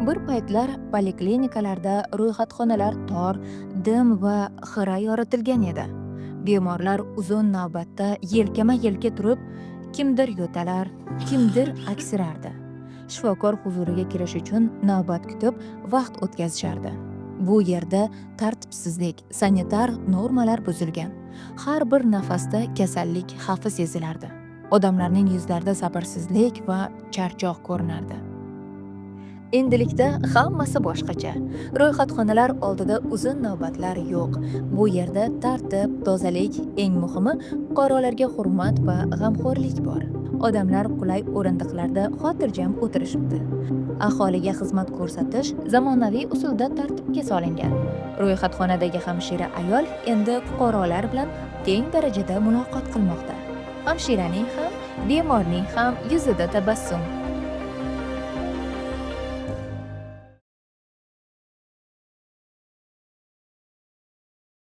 Bir paytlar poliklinikalarda ro'yxatxonalar tor, dim va xira yoritilgan edi. Bemorlar uzun navbatda yelkama-yelka turib, kimdir yo'talar, kimdir aksirardi. Shifokor huzuriga kirish uchun navbat kutib, vaqt o'tkazishardi. Bu yerda tartibsizlik, sanitar normalar buzilgan. Har bir nafasda kasallik xavfi sezilardi. Odamlarning yuzlarida sabrsizlik va charchoq ko'rinardi. Endilikda hammasi boshqacha. Ro'yxatxonalar oldida uzun navbatlar yo'q. Bu yerda tartib, tozalik, eng muhimi fuqarolarga hurmat va g'amxo'rlik bor. Odamlar qulay o'rindiqlarda xotirjam o'tirishibdi. Aholiga xizmat ko'rsatish zamonaviy usulda tartibga solingan. Ro'yxatxonadagi hamshira ayol endi fuqarolar bilan teng darajada muloqot qilmoqda. Hamshiraning ham, bemorning ham yuzida tabassum.